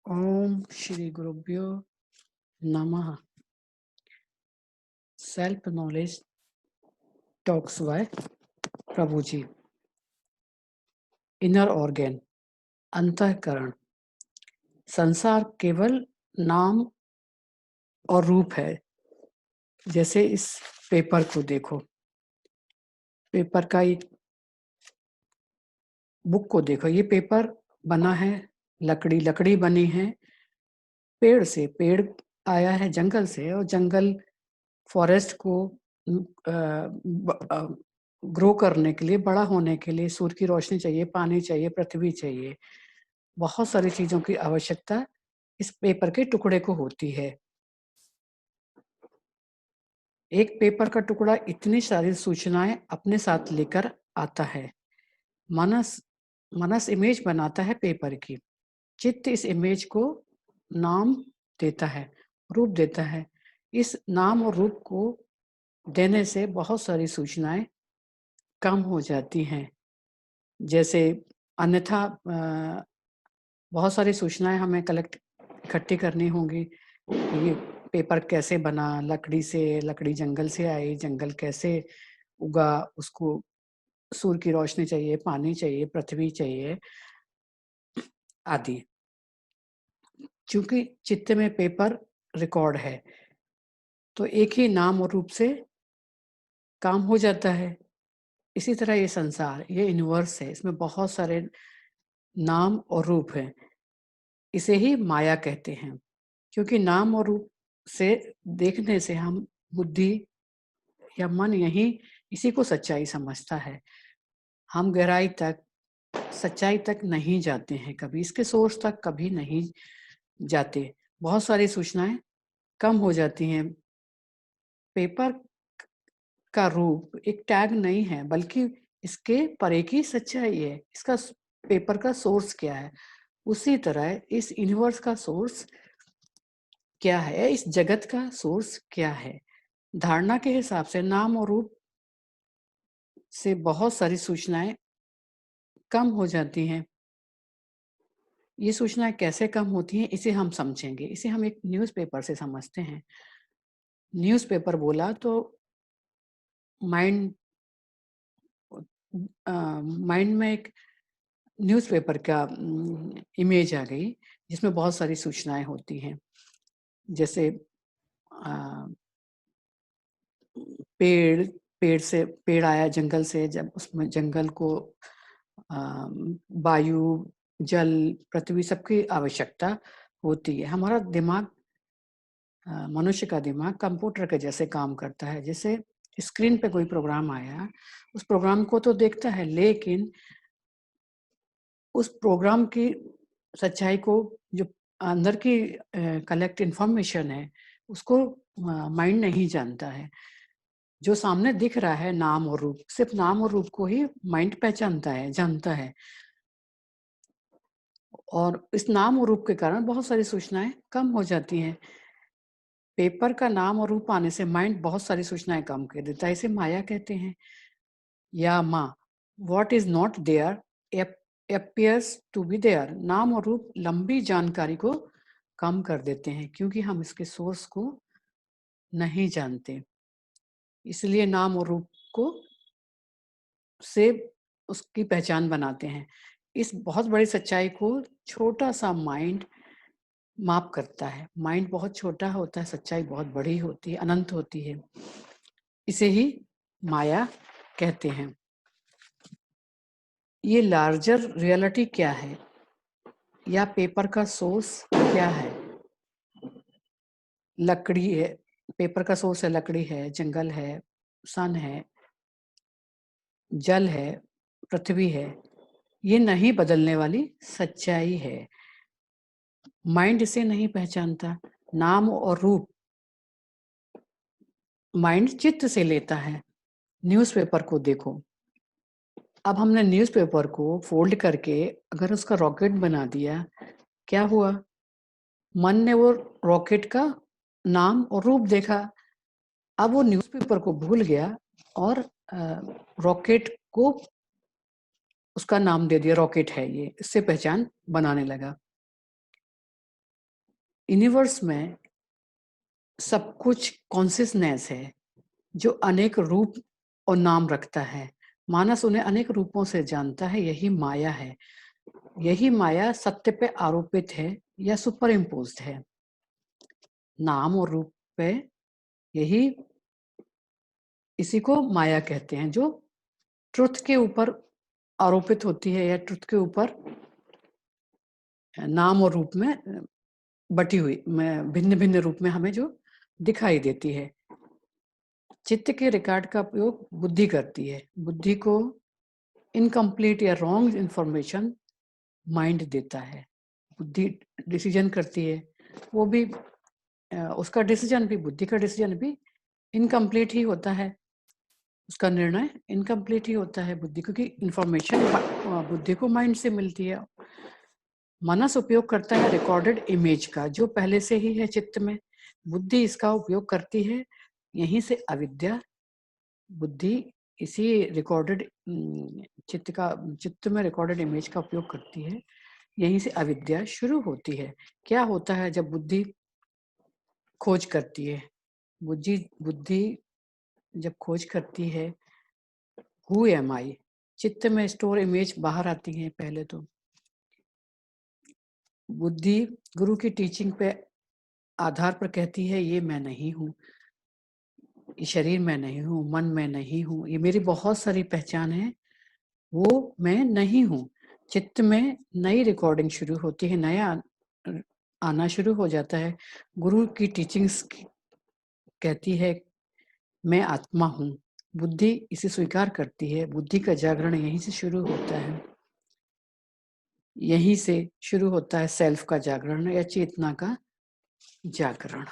ओम श्री गुरुभ्यो नमः। Self knowledge talks by Prabhu ji. Inner organ, अंतःकरण। संसार केवल नाम और रूप है। जैसे इस पेपर को देखो, पेपर का एक बुक को देखो। ये पेपर बना है, लकड़ी बनी है पेड़ से। पेड़ आया है जंगल से, और जंगल फॉरेस्ट को ग्रो करने के लिए, बड़ा होने के लिए सूर्य की रोशनी चाहिए, पानी चाहिए, पृथ्वी चाहिए। बहुत सारी चीजों की आवश्यकता इस पेपर के टुकड़े को होती है। एक पेपर का टुकड़ा इतनी सारी सूचनाएं अपने साथ लेकर आता है। मनस मनस इमेज बनाता है पेपर की। चित्त इस इमेज को नाम देता है, रूप देता है। इस नाम और रूप को देने से बहुत सारी सूचनाएं कम हो जाती हैं। जैसे अन्यथा बहुत सारी सूचनाएं हमें इकट्ठी करनी होंगी। ये पेपर कैसे बना, लकड़ी से, लकड़ी जंगल से आई, जंगल कैसे उगा, उसको सूर्य की रोशनी चाहिए, पानी चाहिए, पृथ्वी चाहिए आदि। क्योंकि चित्त में पेपर रिकॉर्ड है, तो एक ही नाम और रूप से काम हो जाता है। इसी तरह ये संसार, ये यूनिवर्स है, इसमें बहुत सारे नाम और रूप हैं। इसे ही माया कहते हैं। क्योंकि नाम और रूप से देखने से हम बुद्धि या मन यही इसी को सच्चाई समझता है। हम गहराई तक, सच्चाई तक नहीं जाते हैं, कभी इसके सोर्स तक कभी नहीं जाते। बहुत सारी सूचनाएं कम हो जाती हैं। पेपर का रूप एक टैग नहीं है, बल्कि इसके परे की सच्चाई है। इसका पेपर का सोर्स क्या है, उसी तरह इस यूनिवर्स का सोर्स क्या है, इस जगत का सोर्स क्या है। धारणा के हिसाब से नाम और रूप से बहुत सारी सूचनाएं कम हो जाती हैं। ये सूचनाएं कैसे कम होती हैं, इसे हम समझेंगे। इसे हम एक न्यूज़पेपर से समझते हैं। न्यूज़पेपर बोला तो माइंड माइंड में एक न्यूज़पेपर का इमेज आ गई, जिसमें बहुत सारी सूचनाएं होती हैं। जैसे अ, पेड़ पेड़ आया जंगल से, जब उसमें जंगल को वायु, जल, पृथ्वी सबकी आवश्यकता होती है। हमारा दिमाग, मनुष्य का दिमाग कंप्यूटर के जैसे काम करता है। जैसे स्क्रीन पे कोई प्रोग्राम आया, उस प्रोग्राम को तो देखता है, लेकिन उस प्रोग्राम की सच्चाई को, जो अंदर की कलेक्ट इंफॉर्मेशन है, उसको माइंड नहीं जानता है। जो सामने दिख रहा है नाम और रूप, सिर्फ नाम और रूप को ही माइंड पहचानता है, जानता है। और इस नाम और रूप के कारण बहुत सारी सूचनाएं कम हो जाती हैं। पेपर का नाम और रूप आने से माइंड बहुत सारी सूचनाएं कम कर देता है। इसे माया कहते हैं, या माँ। What is not there appears to be there. नाम और रूप लंबी जानकारी को कम कर देते हैं, क्योंकि हम इसके सोर्स को नहीं जानते। इसलिए नाम और रूप को से उसकी पहचान बनाते हैं। इस बहुत बड़ी सच्चाई को छोटा सा माइंड माप करता है। माइंड बहुत छोटा होता है, सच्चाई बहुत बड़ी होती है, अनंत होती है। इसे ही माया कहते हैं। ये लार्जर रियलिटी क्या है, या पेपर का सोर्स क्या है? लकड़ी है, पेपर का सोर्स है, लकड़ी है, जंगल है, सन है, जल है, पृथ्वी है। ये नहीं बदलने वाली सच्चाई है। माइंड इसे नहीं पहचानता। नाम और रूप माइंड चित्त से लेता है। न्यूज़पेपर को देखो। अब हमने न्यूज़पेपर को फोल्ड करके अगर उसका रॉकेट बना दिया, क्या हुआ? मन ने वो रॉकेट का नाम और रूप देखा। अब वो न्यूज़पेपर को भूल गया और रॉकेट को उसका नाम दे दिया, रॉकेट है ये, इससे पहचान बनाने लगा। यूनिवर्स में सब कुछ कॉन्शियसनेस है, जो अनेक रूप और नाम रखता है। मानस उन्हें अनेक रूपों से जानता है, यही माया है। यही माया सत्य पे आरोपित है या सुपर इम्पोज्ड है। नाम और रूप पे यही इसी को माया कहते हैं, जो ट्रुथ के ऊपर आरोपित होती है या ट्रुथ के ऊपर नाम और रूप में बटी हुई, में भिन्न-भिन्न रूप में हमें जो दिखाई देती है। चित्त के रिकॉर्ड का उपयोग बुद्धि करती है। बुद्धि को इनकम्प्लीट या रॉन्ग इंफॉर्मेशन माइंड देता है। बुद्धि डिसीजन करती है, वो भी उसका डिसीजन भी, बुद्धि का डिसीजन भी इनकम्प्लीट ही होता है। उसका निर्णय इनकम्प्लीट ही होता है बुद्धि, क्योंकि इंफॉर्मेशन बुद्धि को माइंड से मिलती है। मनस उपयोग करता है रिकॉर्डेड इमेज का, जो पहले से ही है चित्त में। बुद्धि इसका उपयोग करती है, यहीं से अविद्या, बुद्धि इसी रिकॉर्डेड चित्त में रिकॉर्डेड इमेज का उपयोग करती है, यहीं से अविद्या शुरू होती है। क्या होता है जब बुद्धि खोज करती है? बुद्धि जब खोज करती है, हु एम आई, चित्त में स्टोर इमेज बाहर आती है। पहले तो बुद्धि गुरु की टीचिंग पे आधार पर कहती है, ये मैं नहीं हूँ, ये शरीर मैं नहीं हूँ, मन मैं नहीं हूँ, ये मेरी बहुत सारी पहचान है, वो मैं नहीं हूँ। चित्त में नई रिकॉर्डिंग शुरू होती है, नया आना शुरू हो जाता है। गुरु की टीचिंग्स कहती है, मैं आत्मा हूँ। बुद्धि इसे स्वीकार करती है। बुद्धि का जागरण यहीं से शुरू होता है। यहीं से शुरू होता है सेल्फ का जागरण या चेतना का जागरण।